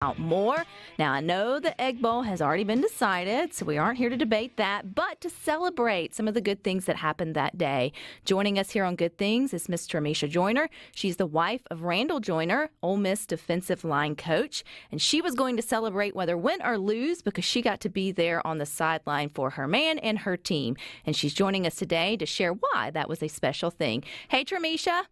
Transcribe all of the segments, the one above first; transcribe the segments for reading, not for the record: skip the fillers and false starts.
out more. Now, I know the Egg Bowl has already been decided, so we aren't here to debate that, but to celebrate some of the good things that happened that day. Joining us here on Good Things is Miss Trimiesha Joyner. She's the wife of Randall Joyner, Ole Miss defensive line coach, and she was going to celebrate whether win or lose because she got to be there on the sideline for her man and her team. And she's joining us today to share why that was a special thing. Hey, Trimiesha.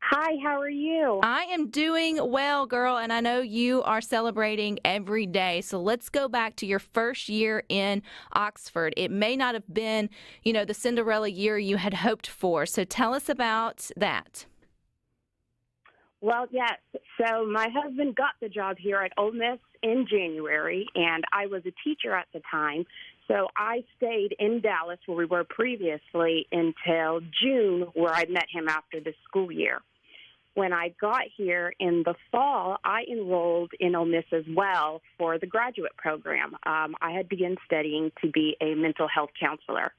Hi, how are you? I am doing well, girl, and I know you are celebrating every day. So let's go back to your first year in Oxford. It may not have been, the Cinderella year you had hoped for. So tell us about that. Well, yes. So my husband got the job here at Ole Miss in January, and I was a teacher at the time. So I stayed in Dallas, where we were previously, until June, where I met him after the school year. When I got here in the fall, I enrolled in Ole Miss as well for the graduate program. I had begun studying to be a mental health counselor.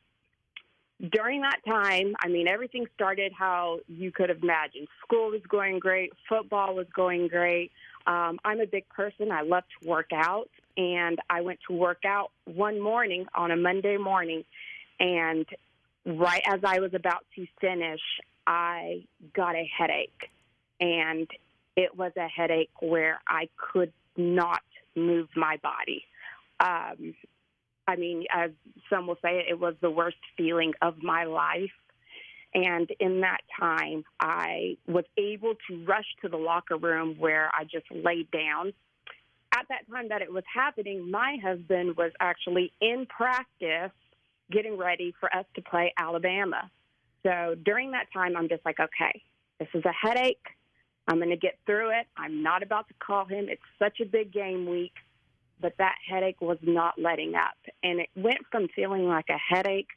During that time, everything started how you could have imagined. School was going great. Football was going great. I'm a big person. I love to work out. And I went to work out one morning on a Monday morning. And right as I was about to finish, I got a headache. And it was a headache where I could not move my body. As some will say, it was the worst feeling of my life. And in that time, I was able to rush to the locker room where I just laid down. At that time that it was happening, my husband was actually in practice getting ready for us to play Alabama. So during that time, I'm just like, okay, this is a headache. I'm going to get through it. I'm not about to call him. It's such a big game week. But that headache was not letting up. And it went from feeling like a headache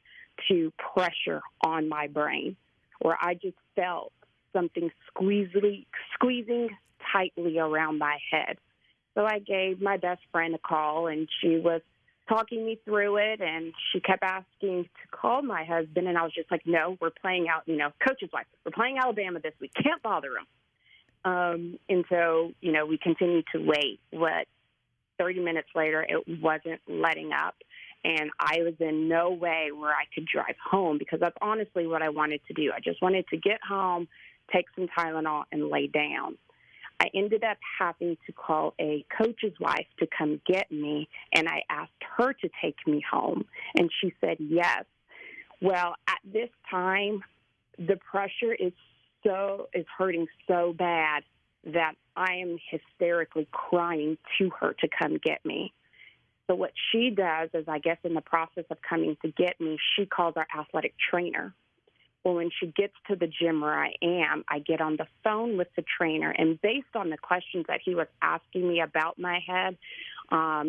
to pressure on my brain, where I just felt something squeezing tightly around my head. So I gave my best friend a call, and she was talking me through it, and she kept asking to call my husband, and I was just like, no, we're playing out, coach's wife. We're playing Alabama this week. Can't bother him. And so, we continued to wait. 30 minutes later, it wasn't letting up, and I was in no way where I could drive home because that's honestly what I wanted to do. I just wanted to get home, take some Tylenol, and lay down. I ended up having to call a coach's wife to come get me, and I asked her to take me home, and she said yes. Well, at this time, the pressure is hurting so bad that I am hysterically crying to her to come get me. So what she does is, I guess in the process of coming to get me, she calls our athletic trainer. Well, when she gets to the gym where I am, I get on the phone with the trainer, and based on the questions that he was asking me about my head, how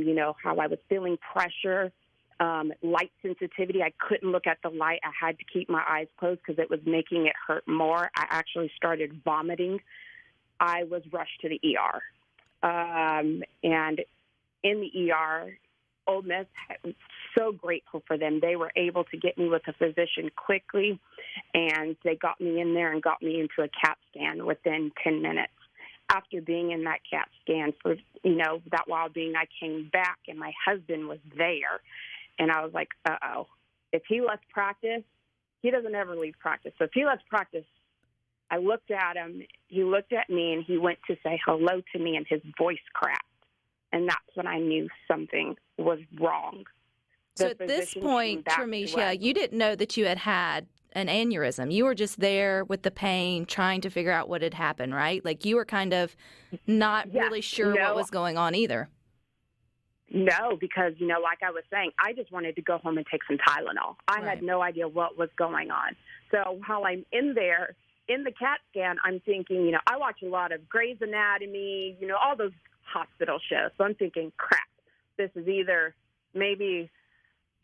I was feeling pressure, light sensitivity. I couldn't look at the light. I had to keep my eyes closed because it was making it hurt more. I actually started vomiting. I was rushed to the ER. And in the ER, Ole Miss, so grateful for them. They were able to get me with a physician quickly, and they got me in there and got me into a CAT scan within 10 minutes. After being in that CAT scan for, that while being, I came back, and my husband was there. And I was like, uh-oh, if he left practice, he doesn't ever leave practice. So if he left practice, I looked at him, he looked at me, and he went to say hello to me, and his voice cracked. And that's when I knew something was wrong. So at this point, Trimiesha, you didn't know that you had an aneurysm. You were just there with the pain, trying to figure out what had happened, right? Like you were kind of not really sure what was going on either. No, because, like I was saying, I just wanted to go home and take some Tylenol. I had no idea what was going on. So while I'm in there, in the CAT scan, I'm thinking, I watch a lot of Grey's Anatomy, all those hospital shows. So I'm thinking, crap, this is either maybe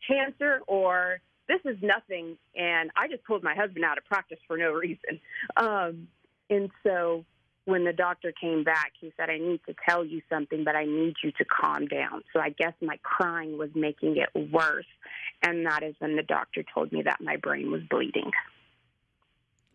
cancer or this is nothing. And I just pulled my husband out of practice for no reason. And so when the doctor came back, he said, I need to tell you something, but I need you to calm down. So I guess my crying was making it worse. And that is when the doctor told me that my brain was bleeding.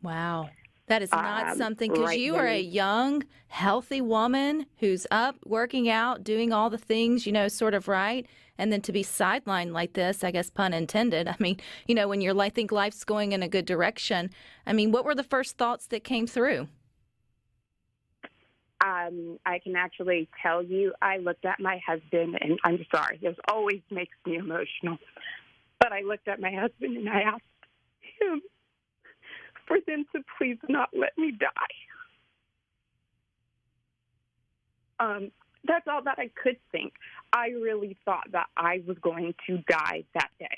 Wow. That is not something, because right you are a young, healthy woman who's up, working out, doing all the things, sort of right. And then to be sidelined like this, I guess, pun intended. I mean, when I think life's going in a good direction. I mean, what were the first thoughts that came through? I can actually tell you, I looked at my husband, and I'm sorry, this always makes me emotional. But I looked at my husband and I asked him for them to please not let me die. That's all that I could think. I really thought that I was going to die that day.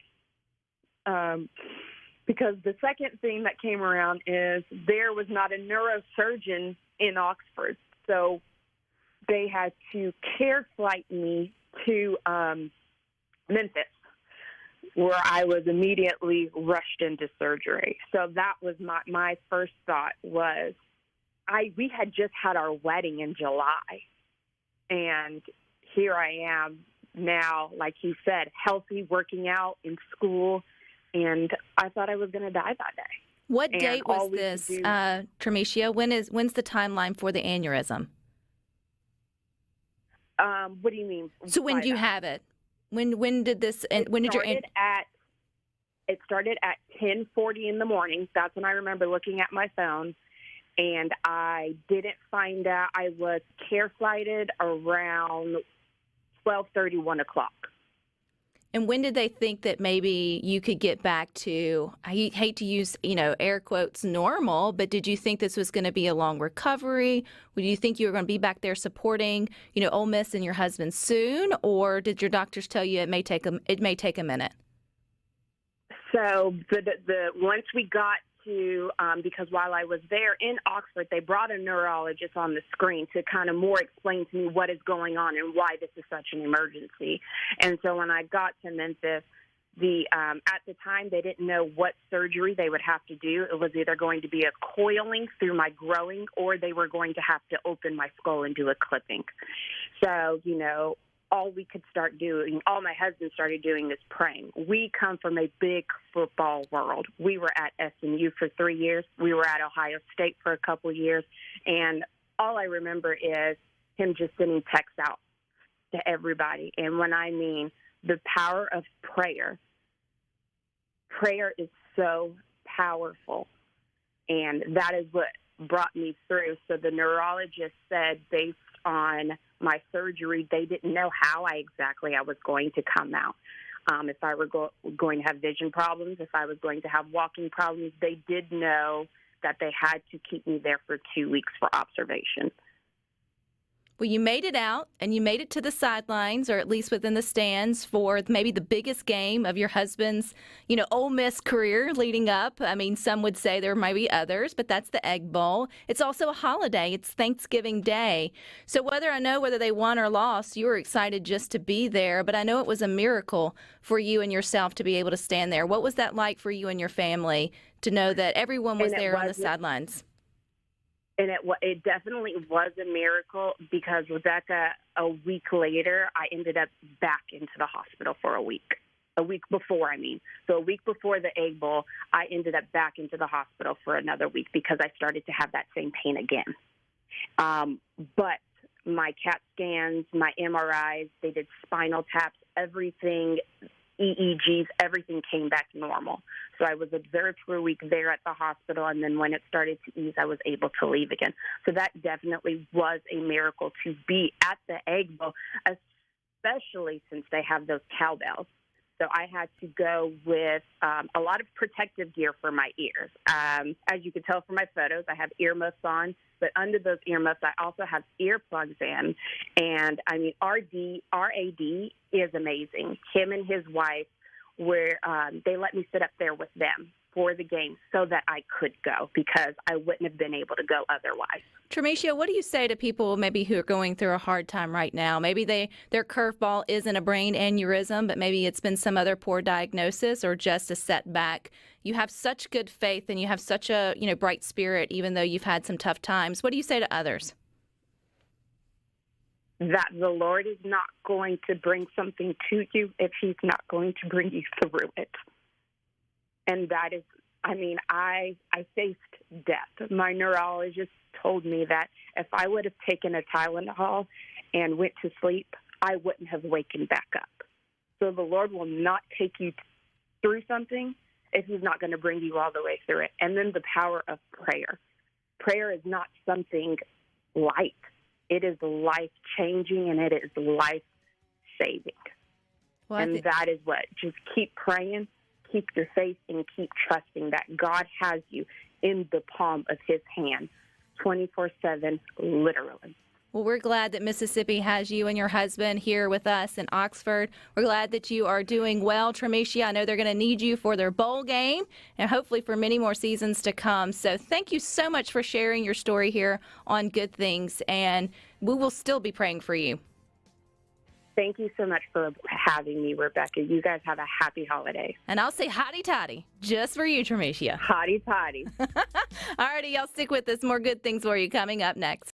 Because the second thing that came around is there was not a neurosurgeon in Oxford. So they had to care flight me to Memphis, where I was immediately rushed into surgery. So that was my first thought was we had just had our wedding in July. And here I am now, like you said, healthy, working out in school. And I thought I was going to die that day. What date was this, Trimiesha? When's the timeline for the aneurysm? What do you mean? So when do you have it? When did this? When did It started at 10:40 in the morning. That's when I remember looking at my phone, and I didn't find out. I was care flighted around 12:30, 1 o'clock. And when did they think that maybe you could get back to, I hate to use, air quotes, normal, but did you think this was going to be a long recovery? Would you think you were going to be back there supporting, Ole Miss and your husband soon? Or did your doctors tell you it may take a minute? So once we got to, because while I was there in Oxford, they brought a neurologist on the screen to kind of more explain to me what is going on and why this is such an emergency. And so when I got to Memphis, at the time they didn't know what surgery they would have to do. It was either going to be a coiling through my growing, or they were going to have to open my skull and do a clipping. So, all we could start doing, all my husband started doing is praying. We come from a big football world. We were at SMU for 3 years. We were at Ohio State for a couple of years. And all I remember is him just sending texts out to everybody. And when I mean the power of prayer, prayer is so powerful. And that is what brought me through. So the neurologist said, based on my surgery, they didn't know how I was going to come out. If I were going to have vision problems, if I was going to have walking problems, they did know that they had to keep me there for 2 weeks for observation. Well, you made it out, and you made it to the sidelines, or at least within the stands, for maybe the biggest game of your husband's, Ole Miss career leading up. I mean, some would say there might be others, but that's the Egg Bowl. It's also a holiday. It's Thanksgiving Day. So whether they won or lost, you were excited just to be there. But I know it was a miracle for you and yourself to be able to stand there. What was that like for you and your family to know that everyone was there on the sidelines? And it definitely was a miracle, because Rebecca, a week later, I ended up back into the hospital for a week. A week before, So a week before the Egg Bowl, I ended up back into the hospital for another week because I started to have that same pain again. But my CAT scans, my MRIs, they did spinal taps, everything, EEGs, everything came back normal. So I was observed for a week there at the hospital, and then when it started to ease, I was able to leave again. So that definitely was a miracle to be at the Egg Bowl, especially since they have those cowbells. So I had to go with a lot of protective gear for my ears. As you can tell from my photos, I have earmuffs on, but under those earmuffs, I also have earplugs in. And, RAD is amazing. Him and his wife, they let me sit up there with them for the game so that I could go, because I wouldn't have been able to go otherwise. Trimiesha, what do you say to people maybe who are going through a hard time right now? Maybe their curveball isn't a brain aneurysm, but maybe it's been some other poor diagnosis or just a setback. You have such good faith and you have such a bright spirit, even though you've had some tough times. What do you say to others? That the Lord is not going to bring something to you if he's not going to bring you through it. And that is, I mean, I faced death. My neurologist told me that if I would have taken a Tylenol and went to sleep, I wouldn't have waken back up. So the Lord will not take you through something if he's not going to bring you all the way through it. And then the power of prayer. Prayer is not something light. It is life-changing, and it is life-saving. Well, and that is what, just keep praying, keep your faith, and keep trusting that God has you in the palm of his hand 24/7, literally. Well, we're glad that Mississippi has you and your husband here with us in Oxford. We're glad that you are doing well, Trimiesha. I know they're going to need you for their bowl game and hopefully for many more seasons to come. So thank you so much for sharing your story here on Good Things, and we will still be praying for you. Thank you so much for having me, Rebecca. You guys have a happy holiday. And I'll say hotty toddy just for you, Trimiesha. Hotty toddy. All righty, y'all stick with us. More Good Things for you coming up next.